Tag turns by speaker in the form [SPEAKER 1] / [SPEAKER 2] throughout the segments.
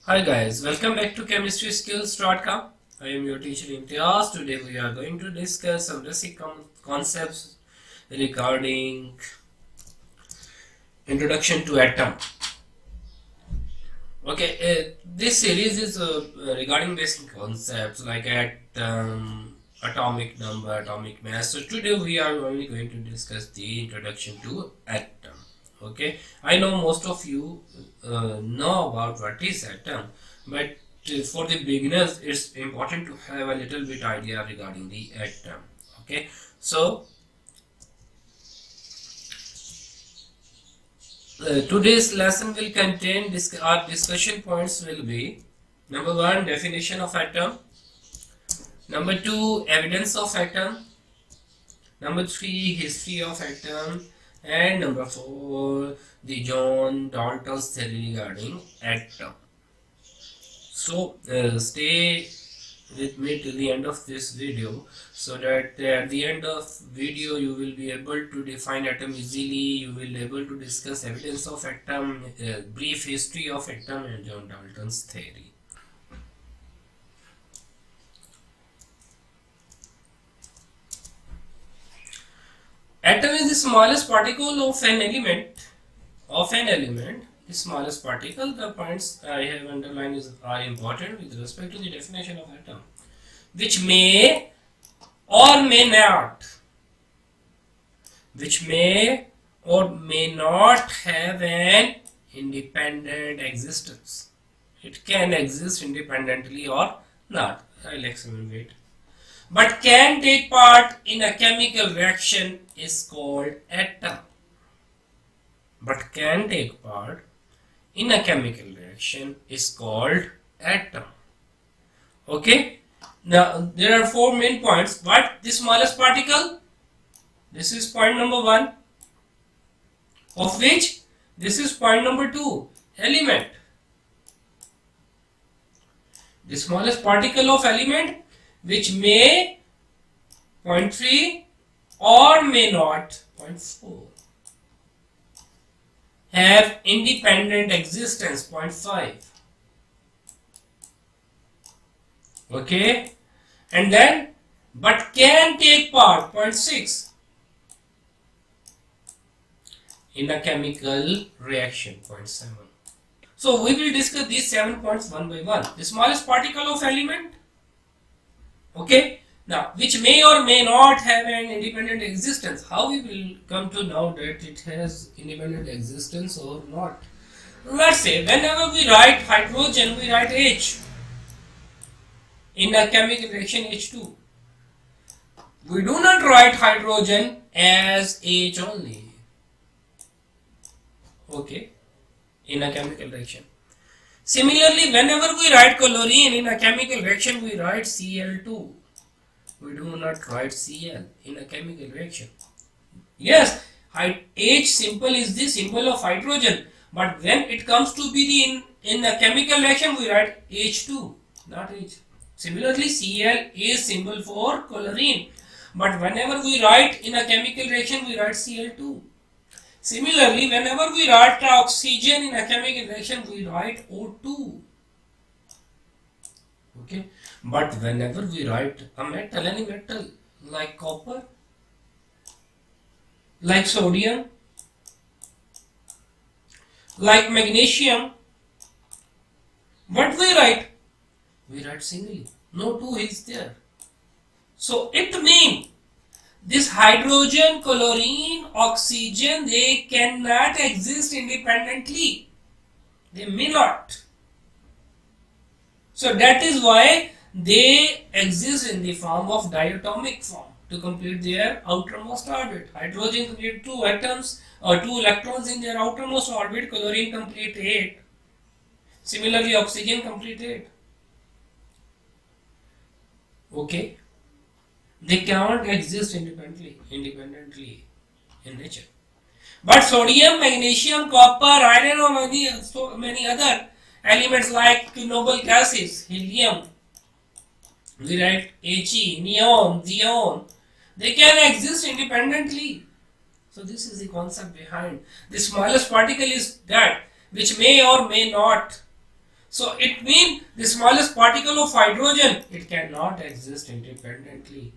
[SPEAKER 1] Hi guys, welcome back to chemistryskills.com. I am your teacher Imtiaz. Today we are going to discuss some basic concepts regarding introduction to atom. Okay, this series is regarding basic concepts like atom, atomic number, atomic mass. So today we are only going to discuss the introduction to atom. Okay, I know most of you know about what is atom, but for the beginners it's important to have a little bit idea regarding the atom. Okay, so today's lesson will contain our discussion points will be number one, definition of atom, number two, evidence of atom, number three, history of atom, and number four, the John Dalton's theory regarding atom. So stay with me till the end of this video, so that at the end of video you will be able to define atom easily. You will be able to discuss evidence of atom, brief history of atom, and John Dalton's theory. Atom is the smallest particle of an element. The smallest particle. The points I have underlined are important with respect to the definition of atom, which may or may not have an independent existence. It can exist independently or not. I'll explain it. But can take part in a chemical reaction is called atom. But can take part in a chemical reaction is called atom. Okay. Now there are four main points. What? The smallest particle. This is point number one. Of which this is point number two. Element. The smallest particle of element, which may point 3 or may not point 4 have independent existence, point 5. Okay, and then but can take part, point 6, in a chemical reaction, point 7. So we will discuss these 7 points one by one. The smallest particle of element, okay, now which may or may not have an independent existence. How we will come to know that it has independent existence or not? Let's say whenever we write hydrogen, we write H in a chemical reaction, H2. We do not write hydrogen as H only, okay, in a chemical reaction. Similarly, whenever we write chlorine in a chemical reaction, we write Cl2. We do not write Cl in a chemical reaction. Yes, H symbol is the symbol of hydrogen, but when it comes to be in a chemical reaction, we write H2, not H. Similarly, Cl is symbol for chlorine, but whenever we write in a chemical reaction, we write Cl2. Similarly, whenever we write oxygen in a chemical reaction, we write O2. Okay, but whenever we write a metal, any metal like copper, like sodium, like magnesium, what we write? We write singly. No two is there. So it means this hydrogen, chlorine, oxygen, they cannot exist independently. They may not. So that is why they exist in the form of diatomic form to complete their outermost orbit. Hydrogen complete 2 atoms or 2 electrons in their outermost orbit. Chlorine complete 8. Similarly, oxygen complete 8. Okay. They cannot exist independently in nature. But sodium, magnesium, copper, iron, or so many other elements like noble gases, helium, we write He, neon, xenon, they can exist independently. So this is the concept behind. The smallest particle is that which may or may not. So it means the smallest particle of hydrogen, it cannot exist independently.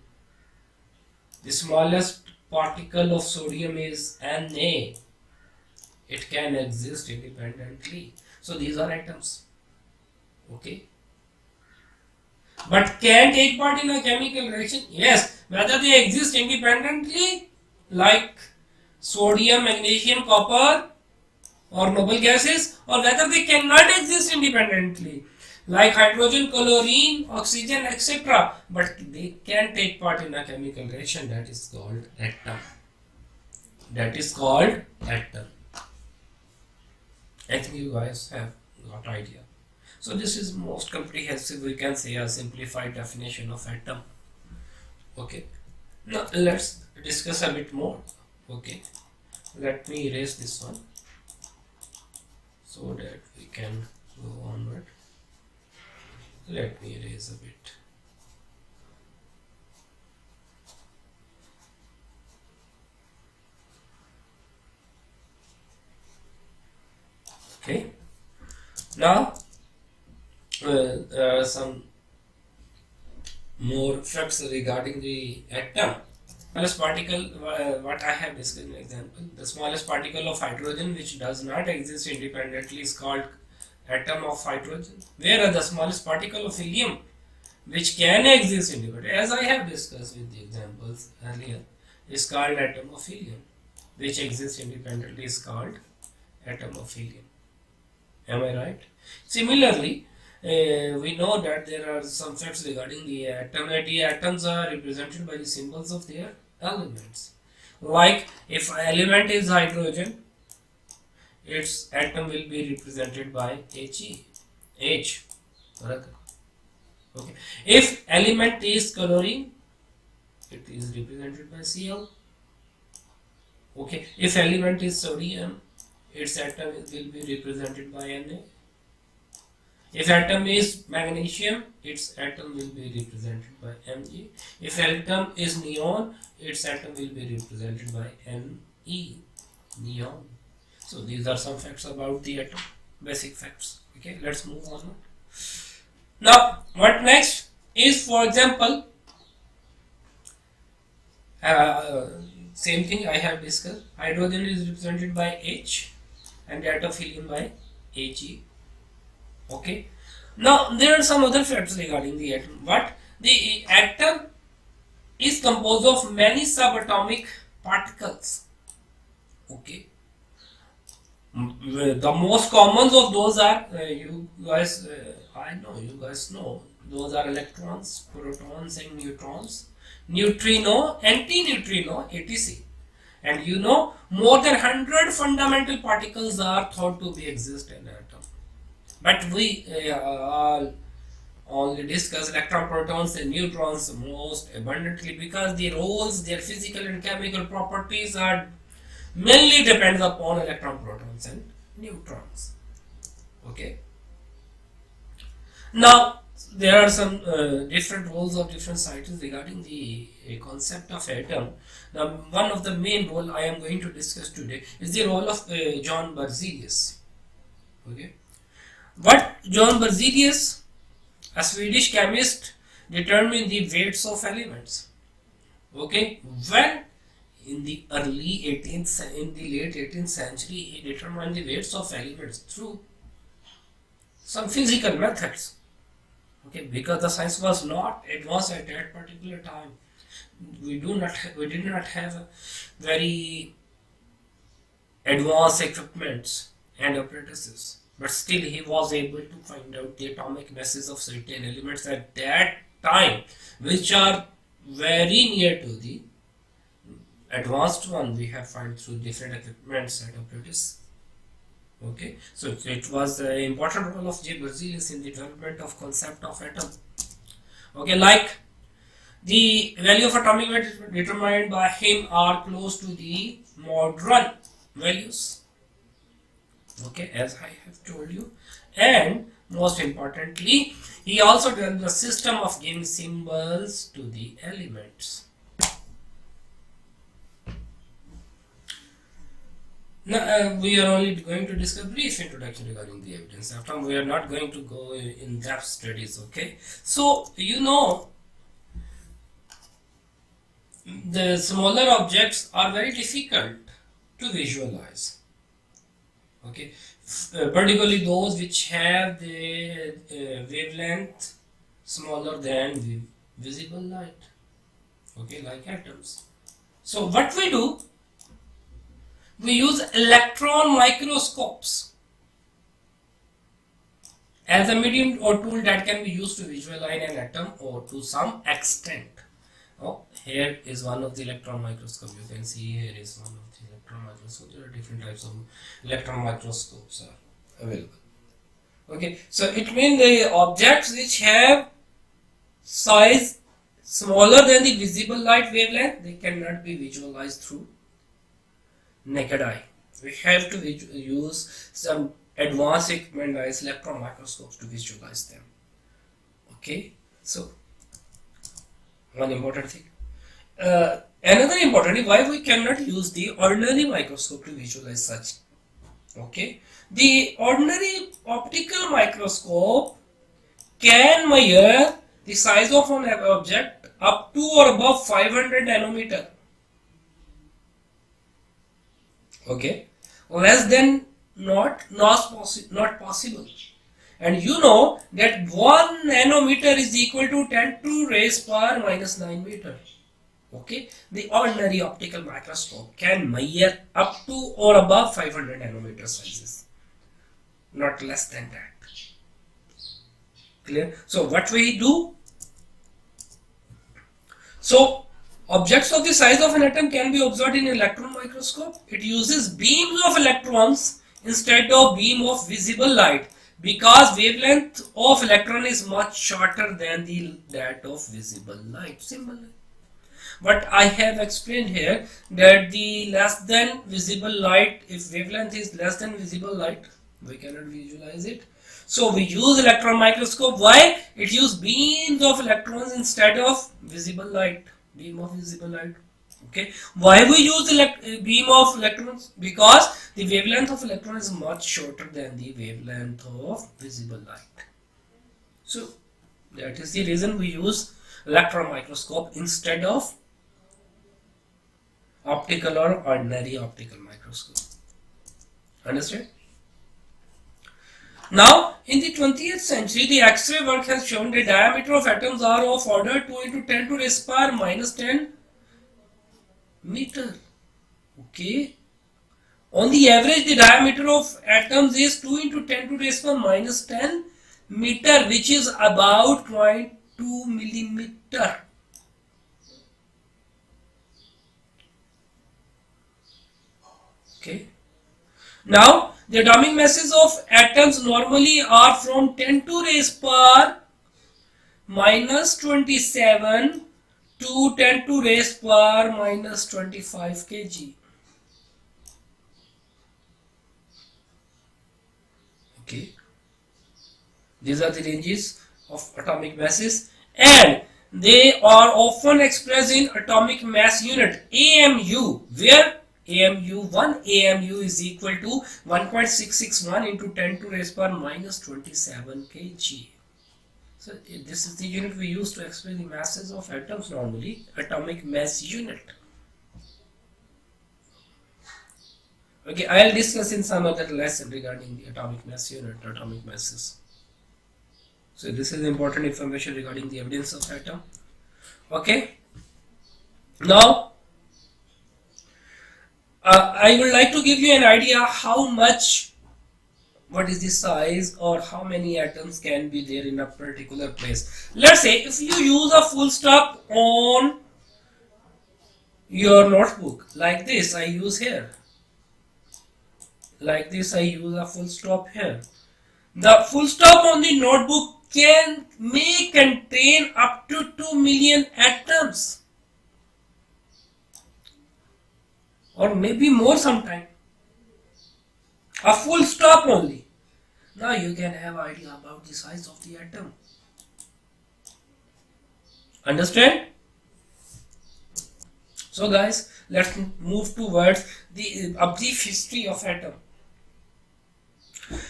[SPEAKER 1] The smallest particle of sodium is Na. It can exist independently. So these are atoms. Okay. But can take part in a chemical reaction? Yes. Whether they exist independently, like sodium, magnesium, copper, or noble gases, or whether they cannot exist independently, like hydrogen, chlorine, oxygen, etc. But they can take part in a chemical reaction, that is called atom. That is called atom. I think you guys have got idea. So this is most comprehensive, we can say, a simplified definition of atom. Okay. Now let's discuss a bit more. Okay. Let me erase this one so that we can go onward. Let me erase a bit. Okay. Now there are some more facts regarding the atom. Smallest particle, what I have discussed in example, the smallest particle of hydrogen which does not exist independently is called atom of hydrogen. Whereas the smallest particle of helium which can exist independently, as I have discussed with the examples earlier, is called atom of helium, which exists independently is called atom of helium. Am I right? Similarly, we know that there are some facts regarding the atom. The atoms are represented by the symbols of their elements. Like if element is hydrogen, its atom will be represented by He, H. Okay. If element is chlorine, it is represented by Cl. Okay. If element is sodium, its atom will be represented by Na. If atom is magnesium, its atom will be represented by Mg. If atom is neon, its atom will be represented by Ne, neon. So these are some facts about the atom, basic facts. Okay, let's move on. Now, what next is, for example, same thing I have discussed. Hydrogen is represented by H and that of helium by He. Okay. Now there are some other facts regarding the atom. But the atom is composed of many subatomic particles. Okay. The most common of those are you guys. I know you guys know those are electrons, protons, and neutrons, neutrino, antineutrino, etc. And you know more than 100 fundamental particles are thought to be exist in atom. But we only discuss electron, protons, and neutrons most abundantly because their roles, their physical and chemical properties are mainly depends upon electron, protons, and neutrons. Okay. Now there are some different roles of different scientists regarding the concept of atom. Now one of the main role I am going to discuss today is the role of John Berzelius. Okay. But John Berzelius, a Swedish chemist, determined the weights of elements. Okay, when in the late 18th century, he determined the weights of elements through some physical methods. Okay, because the science was not advanced at that particular time. We did not have very advanced equipments and apparatuses. But still he was able to find out the atomic masses of certain elements at that time, which are very near to the advanced one we have found through different equipments and apparatus. Okay, so it was the important role of J. Berzelius in the development of concept of atom. Okay, like the value of atomic weight determined by him are close to the modern values. Okay, as I have told you, and most importantly, he also developed the system of giving symbols to the elements. No, we are only going to discuss brief introduction regarding the evidence. After we are not going to go in depth studies. Okay, so the smaller objects are very difficult to visualize. Okay, particularly those which have the wavelength smaller than visible light. Okay, like atoms. So what we do, we use electron microscopes as a medium or tool that can be used to visualize an atom or to some extent. Oh, here is one of the electron microscope. You can see here is one of the electron microscope. There are different types of electron microscopes are available. Okay, so it means the objects which have size smaller than the visible light wavelength, they cannot be visualized through naked eye. We have to use some advanced equipment like electron microscopes to visualize them. Okay, so one important thing. Another important thing, why we cannot use the ordinary microscope to visualize such. Okay, the ordinary optical microscope can measure the size of an object up to or above 500 nanometer. Okay, less than not possible. And you know that 1 nanometer is equal to 10 to raise power minus 9 meter. Okay, the ordinary optical microscope can measure up to or above 500 nanometer sizes, not less than that. Clear? So what we do? So objects of the size of an atom can be observed in an electron microscope. It uses beams of electrons instead of beam of visible light because wavelength of electron is much shorter than that of visible light. Simple. But I have explained here that the less than visible light, if wavelength is less than visible light, we cannot visualize it. So we use electron microscope. Why? It uses beams of electrons instead of visible light. Beam of visible light. Okay. Why we use beam of electrons? Because the wavelength of electron is much shorter than the wavelength of visible light. So that is the reason we use electron microscope instead of optical or ordinary optical microscope. Understand? Now, in the 20th century, the X-ray work has shown the diameter of atoms are of order 2 into 10 to raise power minus 10 meter. Okay. On the average, the diameter of atoms is 2 into 10 to raise power minus 10 meter, which is about 0.2 millimeter. Okay. Now, the atomic masses of atoms normally are from 10 to raise power minus 27 to 10 to raise power minus 25 kg. Okay. These are the ranges of atomic masses, and they are often expressed in atomic mass unit AMU, where one AMU is equal to 1.661 into 10 to raise power minus 27 kg. So this is the unit we use to express the masses of atoms normally, atomic mass unit. Okay, I will discuss in some other lesson regarding the atomic mass unit, atomic masses. So this is important information regarding the evidence of atom. Okay. Now, I would like to give you an idea how much, what is the size or how many atoms can be there in a particular place. Let's say if you use a full stop on your notebook, like this I use here. Like this I use a full stop here. The full stop on the notebook may contain up to 2 million atoms. Or maybe more sometime. A full stop only. Now you can have idea about the size of the atom. Understand? So guys, let's move towards a brief history of atom.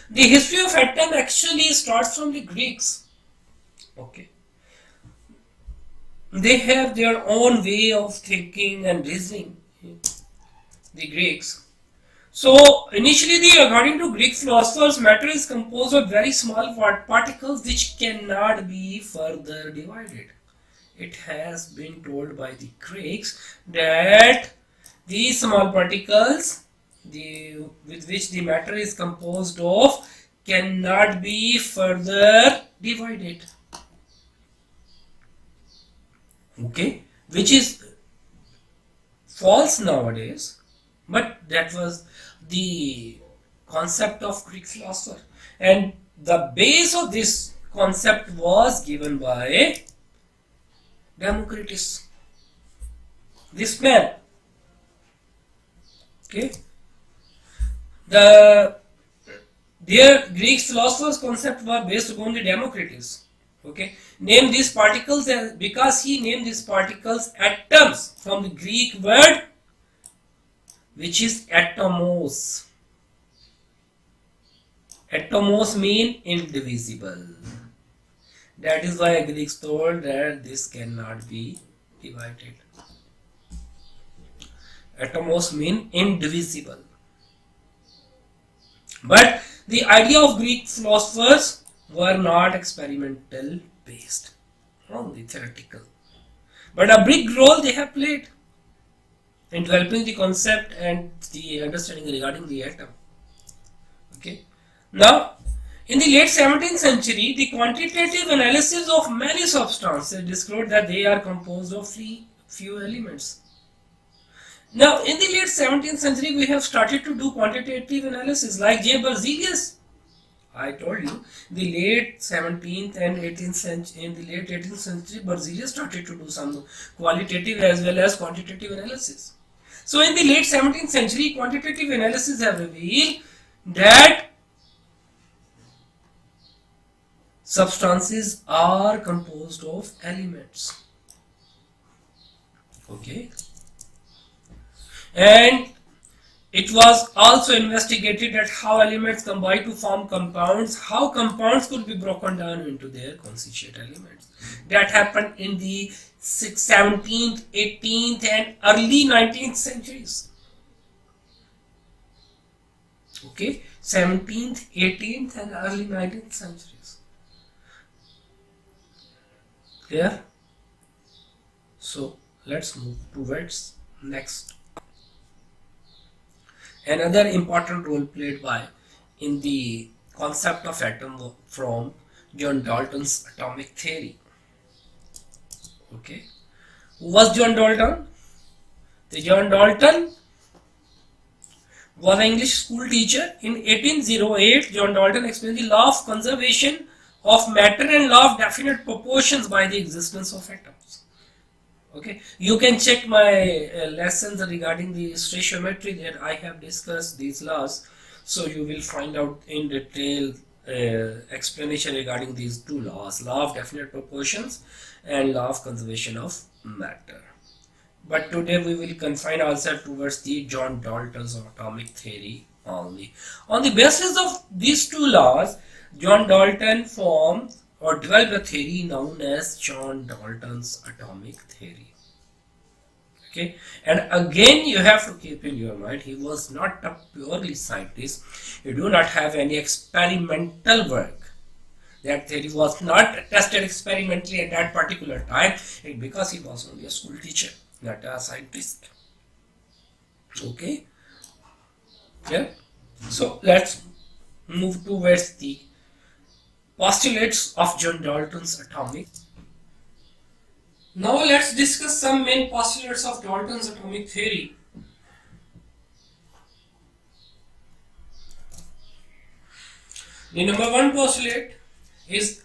[SPEAKER 1] The history of atom actually starts from the Greeks. Okay. They have their own way of thinking and reasoning, the Greeks. So initially, according to Greek philosophers, matter is composed of very small particles which cannot be further divided. It has been told by the Greeks that these small particles, with which the matter is composed of, cannot be further divided. Okay, which is false nowadays, but that was the concept of Greek philosopher, and the base of this concept was given by Democritus, this man. Okay, their Greek philosophers' concept was based upon the Democritus. Okay, name these particles because he named these particles atoms from the Greek word which is atomos. Atomos mean indivisible. That is why Greeks told that this cannot be divided. Atomos mean indivisible. But the idea of Greek philosophers were not experimental based, only theoretical. But a big role they have played in developing the concept and the understanding regarding the atom. Okay. Now, in the late 17th century, the quantitative analysis of many substances disclosed that they are composed of few elements. Now, in the late 17th century, we have started to do quantitative analysis like J. Berzelius. I told you, the late 17th and 18th century, in the late 18th century, Berzelius started to do some qualitative as well as quantitative analysis. So, in the late 17th century, quantitative analysis have revealed that substances are composed of elements. Okay. And it was also investigated at how elements combine to form compounds, how compounds could be broken down into their constituent elements. That happened in the 17th, 18th and early 19th centuries. Okay, 17th, 18th and early 19th centuries. Clear? So, let's move towards next. Another important role played by in the concept of atom from John Dalton's atomic theory. Okay, who was John Dalton? The John Dalton was an English school teacher. In 1808, John Dalton explained the law of conservation of matter and law of definite proportions by the existence of atoms. Okay, you can check my lessons regarding the stoichiometry that I have discussed these laws, so you will find out in detail explanation regarding these two laws, law of definite proportions and law of conservation of matter. But today we will confine ourselves towards the John Dalton's atomic theory only. On the basis of these two laws, John Dalton formed or developed a theory known as John Dalton's atomic theory. Okay, and again you have to keep in your mind, he was not a purely scientist. He do not have any experimental work. That theory was not tested experimentally at that particular time because he was only a school teacher, not a scientist. Okay, yeah. So let's move towards the postulates of John Dalton's atomic. Now let's discuss some main postulates of Dalton's atomic theory. The number one postulate is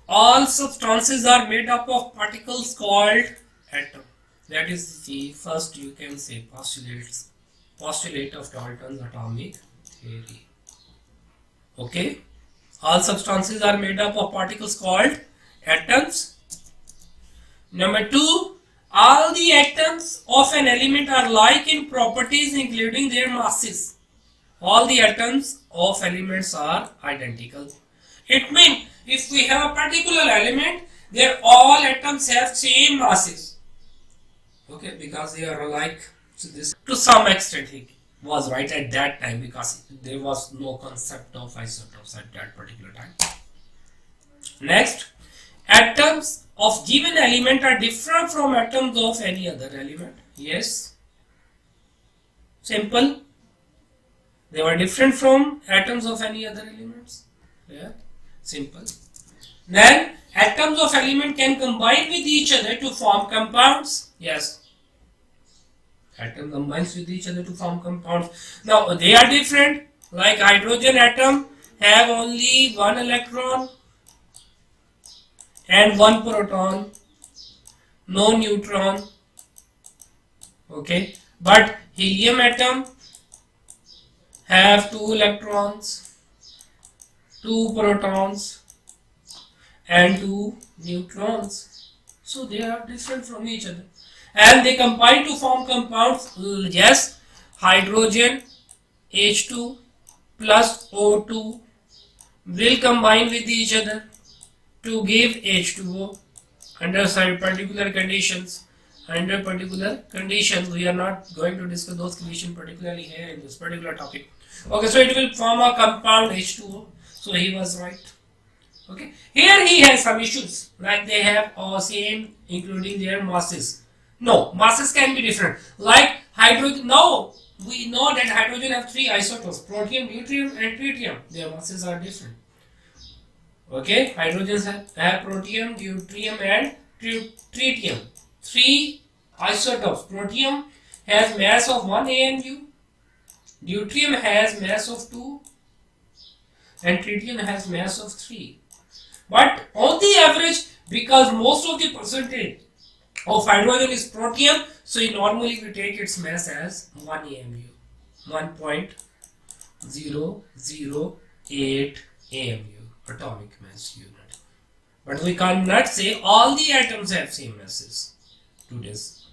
[SPEAKER 1] all substances are made up of particles called atom. That is the first, you can say, postulate of Dalton's atomic theory. Okay, all substances are made up of particles called atoms. Number two, all the atoms of an element are like in properties including their masses. All the atoms of elements are identical. It means if we have a particular element, their all atoms have same masses. Okay, because they are alike. So this, to some extent, he was right at that time because there was no concept of isotopes at that particular time. Next, atoms of given element are different from atoms of any other element. Yes, simple. They were different from atoms of any other elements. Yeah, simple. Then atoms of element can combine with each other to form compounds. Yes. Atom combines with each other to form compounds. Now they are different. Like hydrogen atom have only one electron and one proton, no neutron. Okay, but helium atom have two electrons, two protons, and two neutrons. So they are different from each other. And they combine to form compounds. Yes, hydrogen H2 plus O2 will combine with each other to give H2O under some particular conditions. Under particular conditions, we are not going to discuss those conditions particularly here in this particular topic. Okay, so it will form a compound H2O. So he was right. Okay, here he has some issues like they have all same including their masses. No, masses can be different. Like hydrogen, no, we know that hydrogen have three isotopes: protium, deuterium, and tritium. Their masses are different. Okay, hydrogens have protium, deuterium, and tritium. Three isotopes. Protium has mass of 1 AMU, deuterium has mass of 2, and tritium has mass of 3. But on the average, because most of the percentage of hydrogen is protium, so normally we take its mass as 1 AMU, 1.008 AMU, atomic mass unit. But we cannot say all the atoms have same masses to this,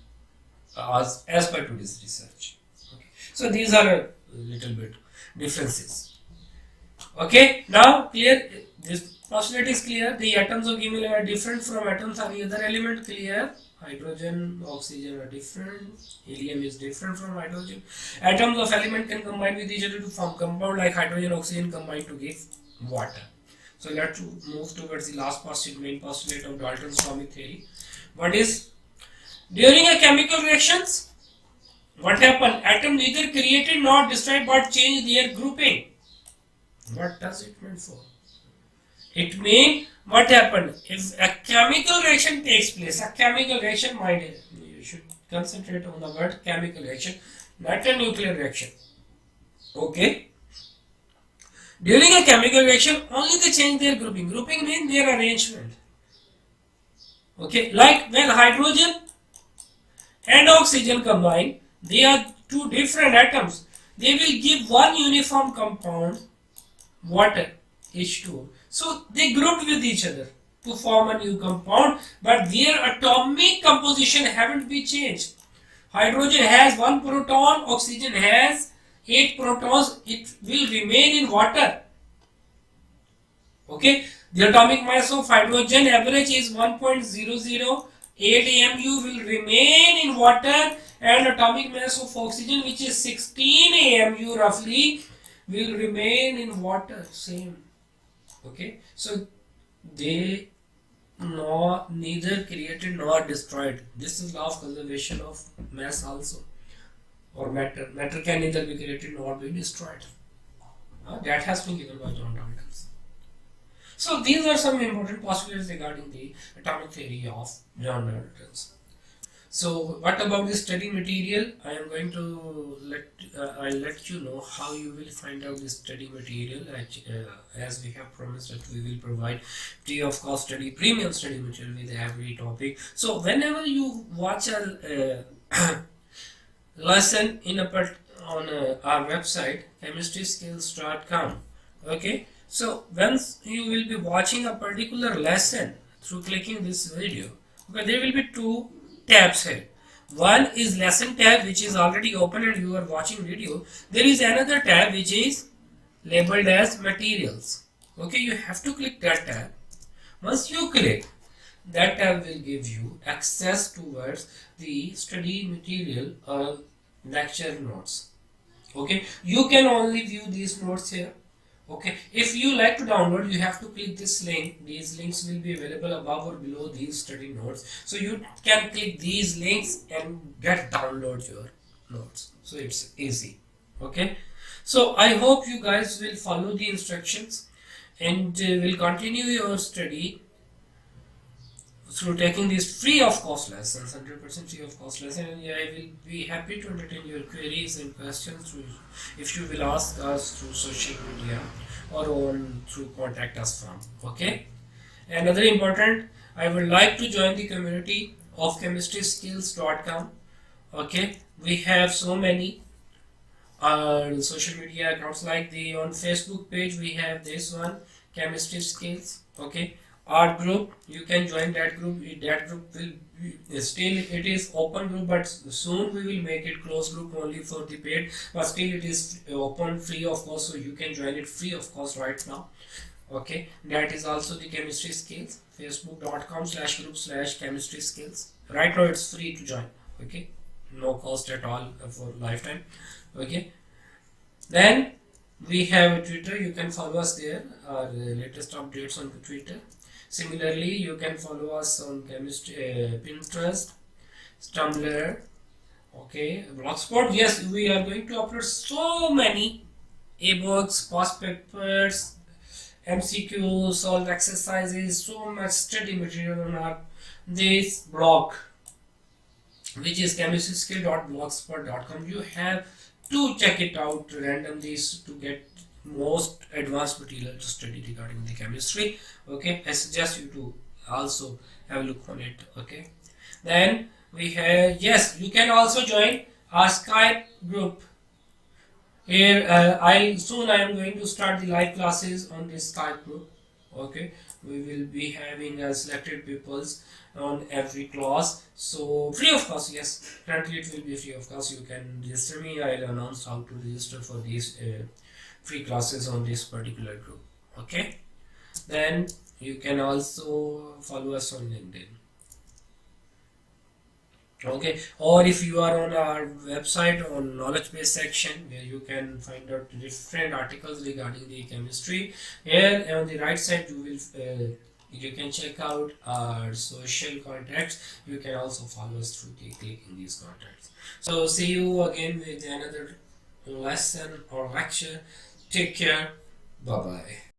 [SPEAKER 1] as per today's research. Okay. So these are a little bit differences. Okay, now clear, this postulate is clear. The atoms of given are different from atoms of any other element. Clear. Hydrogen, oxygen are different. Helium is different from hydrogen. Atoms of element can combine with each other to form compound like hydrogen, oxygen combine to give water. So let's move towards the last postulate, main postulate of Dalton's atomic theory. What is, during a chemical reactions, what happened? Atom neither created nor destroyed but changed their grouping. What does it mean for? It means what happened? If a chemical reaction takes place, a chemical reaction, mind you should concentrate on the word chemical reaction, not a nuclear reaction. Okay? During a chemical reaction, only they change their grouping. Grouping means their arrangement. Okay? Like when hydrogen and oxygen combine, they are two different atoms. They will give one uniform compound, water, H2O. So they grouped with each other to form a new compound, but their atomic composition haven't been changed. Hydrogen has 1 proton, oxygen has 8 protons. It will remain in water. Okay, the atomic mass of hydrogen average is 1.008 AMU will remain in water, and atomic mass of oxygen, which is 16 AMU roughly, will remain in water. Same. Okay, so they neither created nor destroyed. This is law of conservation of mass also, or matter. Matter can neither be created nor be destroyed. That has been given by John Dalton. So these are some important postulates regarding the atomic theory of John Dalton. So what about the study material? I am going to let you know how you will find out the study material, as we have promised that we will provide free of cost premium study material with every topic. So whenever you watch a lesson on our website chemistryskills.com, okay, so once you will be watching a particular lesson through clicking this video, okay, there will be two tabs here. One is lesson tab, which is already open and you are watching video. There is another tab which is labeled as materials. Okay, you have to click that tab. Once you click, that tab will give you access towards the study material or lecture notes. Okay, you can only view these notes here. Okay, if you like to download, you have to click this link. These links will be available above or below these study notes, so you can click these links and download your notes. So it's easy. Okay, so I hope you guys will follow the instructions and will continue your study through taking these free of cost lessons, 100% free of cost lesson, and I will be happy to entertain your queries and questions if you will ask us through social media or through contact us from. Okay, another important, I would like to join the community of chemistryskills.com. Okay, we have so many social media accounts, like the on Facebook page we have this one, chemistry skills. Okay, our group, you can join that group. That group will be, still it is open group, but soon we will make it closed group only for the paid, but still it is open free of cost, so you can join it free of cost right now. Okay, that is also the chemistry skills, facebook.com/group/chemistry skills. Right now it's free to join. Okay, no cost at all for lifetime. Okay, then we have Twitter. You can follow us there, our latest updates on Twitter. Similarly, you can follow us on Pinterest, Tumblr, okay, Blogspot. Yes, we are going to upload so many ebooks, past papers, MCQs, solved exercises, so much study material on our this blog, which is chemistryskill.blogspot.com. You have to check it out randomly to get most advanced material to study regarding the chemistry. Okay, I suggest you to also have a look on it. Okay, then we have, yes, you can also join our Skype group. Here I am going to start the live classes on this Skype group. Okay, we will be having selected peoples on every class, so free of cost. Yes, currently it will be free of cost. You can register me. I'll announce how to register for these free classes on this particular group. Okay, then you can also follow us on LinkedIn. Okay, or if you are on our website on knowledge base section, where you can find out different articles regarding the chemistry. Here on the right side you will you can check out our social contacts. You can also follow us through clicking these contacts. So see you again with another lesson or lecture. Take care. Bye bye.